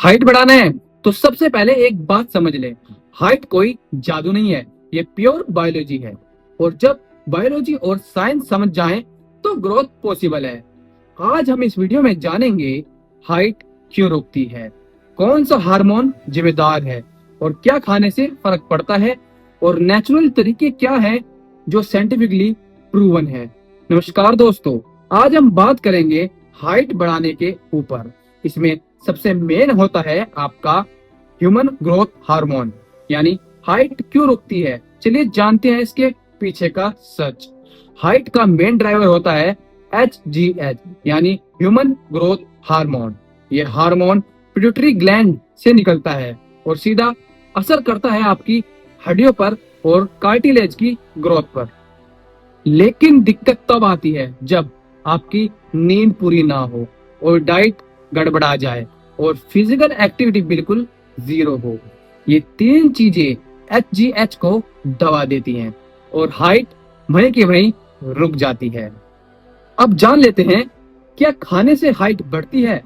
Height बढ़ाना है तो सबसे पहले एक बात समझ ले, हाइट कोई जादू नहीं है, ये प्योर बायोलॉजी है। और जब बायोलॉजी और साइंस समझ जाए तो ग्रोथ पॉसिबल है। आज हम इस वीडियो में जानेंगे हाइट क्यों रुकती है, कौन सा हार्मोन जिम्मेदार है और क्या खाने से फर्क पड़ता है, और नेचुरल तरीके क्या है जो साइंटिफिकली प्रूवन है। नमस्कार दोस्तों, आज हम बात करेंगे हाइट बढ़ाने के ऊपर। इसमें सबसे मेन होता है आपका ह्यूमन ग्रोथ हार्मोन, यानी हाइट क्यों रुकती है। चलिए जानते हैं इसके पीछे का सच। हाइट का मेन ड्राइवर होता है HGH, यानी ह्यूमन ग्रोथ हार्मोन। ये हार्मोन पिट्यूटरी ग्लैंड से निकलता है और सीधा असर करता है आपकी हड्डियों पर और कार्टिलेज की ग्रोथ पर। लेकिन दिक्कत तब आती है जब आपकी नींद पूरी ना हो और डाइट गड़बड़ा जाए और फिजिकल एक्टिविटी बिल्कुल जीरो हो। ये तीन चीजें HGH को दबा देती हैं और हाइट वहीं की वहीं रुक जाती है। अब जान लेते हैं क्या खाने से हाइट बढ़ती है।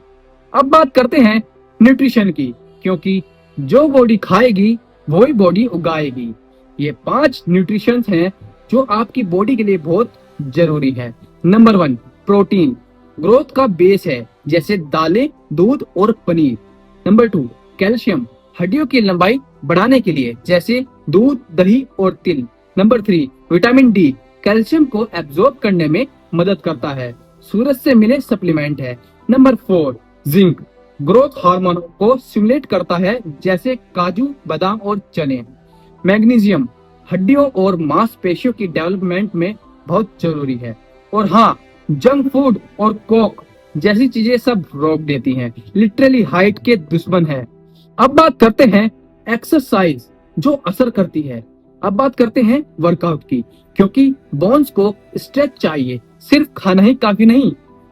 अब बात करते हैं न्यूट्रिशन की, क्योंकि जो बॉडी खाएगी वही बॉडी उगाएगी। ये 5 न्यूट्रिशंस हैं जो आपकी बॉडी के लिए बहुत जरूरी है। नंबर 1, प्रोटीन ग्रोथ का बेस है, जैसे दालें, दूध और पनीर। नंबर 2, कैल्शियम हड्डियों की लंबाई बढ़ाने के लिए, जैसे दूध, दही और तिल। नंबर 3, विटामिन डी कैल्शियम को एब्जॉर्ब करने में मदद करता है, सूरज से मिले सप्लीमेंट है। नंबर 4, जिंक ग्रोथ हार्मोन को स्टिमुलेट करता है, जैसे काजू, बादाम और चने। मैग्नीशियम हड्डियों और मांसपेशियों की डेवलपमेंट में बहुत जरूरी है। और हाँ, जंक फूड और कोक जैसी चीजें सब रोक देती हैं, लिटरली हाइट के दुश्मन है। अब बात करते हैं एक्सरसाइज जो असर करती है। अब बात करते हैं वर्कआउट की, क्योंकि बोन्स को स्ट्रेच चाहिए, सिर्फ खाना ही काफी नहीं।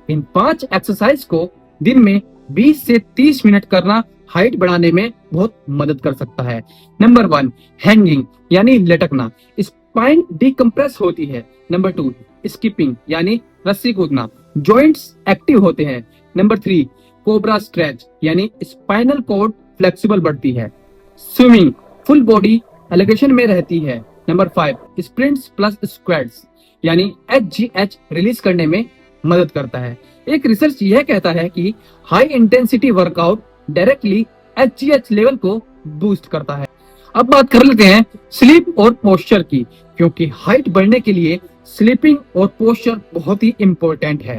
इन 5 एक्सरसाइज को दिन में 20 से 30 मिनट करना हाइट बढ़ाने में बहुत मदद कर सकता है। नंबर 1, हैंगिंग यानी लटकना, स्पाइन डिकम्प्रेस होती है। नंबर 2, स्किपिंग यानी रस्सी कूदना, जॉइंट्स एक्टिव होते हैं। नंबर 3, कोबरा स्ट्रेच यानी स्पाइनल कॉर्ड फ्लेक्सिबल बढ़ती है। स्विमिंग फुल बॉडी एलिवेशन में रहती है। नंबर 5, स्प्रिंट्स प्लस स्क्वाट्स यानी HGH रिलीज करने में मदद करता है। एक रिसर्च यह कहता है कि high intensity workout directly HGH level को बूस्ट करता है। अब बात कर लेते हैं स्लीप और पोस्चर की, क्योंकि हाइट बढ़ने के लिए स्लीपिंग और पोस्चर बहुत ही इंपॉर्टेंट है।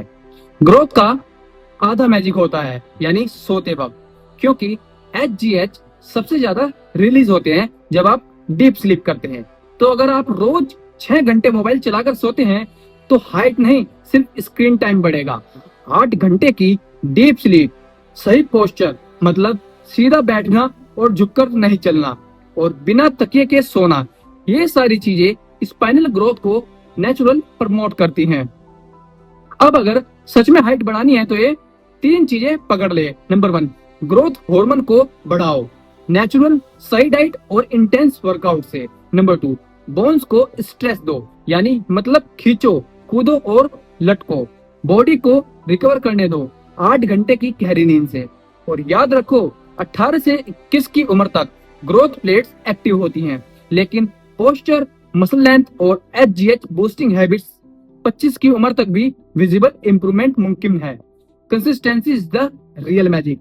ग्रोथ का आधा मैजिक होता है, यानी सोते वक्त, क्योंकि HGH सबसे ज्यादा रिलीज होते हैं जब आप डीप स्लीप करते हैं। तो अगर आप रोज 6 घंटे मोबाइल चलाकर सोते हैं तो हाइट नहीं, सिर्फ स्क्रीन टाइम बढ़ेगा। 8 घंटे की डीप स्लीप, सही पोस्चर मतलब सीधा बैठना और झुककर नहीं चलना, और बिना तकिए के सोना, ये सारी चीजें स्पाइनल ग्रोथ को नेचुरल प्रमोट करती हैं। अब अगर सच में हाइट बढ़ानी है तो ये 3 चीजें पकड़ ले। नंबर 1, ग्रोथ हार्मोन को बढ़ाओ, नेचुरल सही डाइट और इंटेंस वर्कआउट से। नंबर 2, बोन्स को स्ट्रेस दो, यानी मतलब खींचो, कूदो और लटको, बॉडी को रिकवर करने दो 8 घंटे की गहरी नींद से। और याद रखो, 18 से 21 की उम्र तक ग्रोथ प्लेट्स एक्टिव होती हैं, लेकिन पोस्चर, मसल लेंथ और HGH बूस्टिंग हैबिट्स 25 की उम्र तक भी विजिबल इंप्रूवमेंट मुमकिन है। Consistency is the real magic.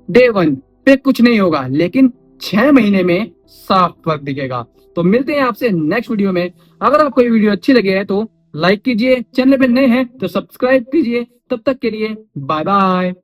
Day 1 पे कुछ नहीं होगा, लेकिन 6 महीने में साफ फर्क दिखेगा। तो मिलते हैं आपसे नेक्स्ट वीडियो में। अगर आपको ये वीडियो अच्छी लगे है तो लाइक कीजिए, चैनल पे नए हैं तो सब्सक्राइब कीजिए। तब तक के लिए बाय बाय।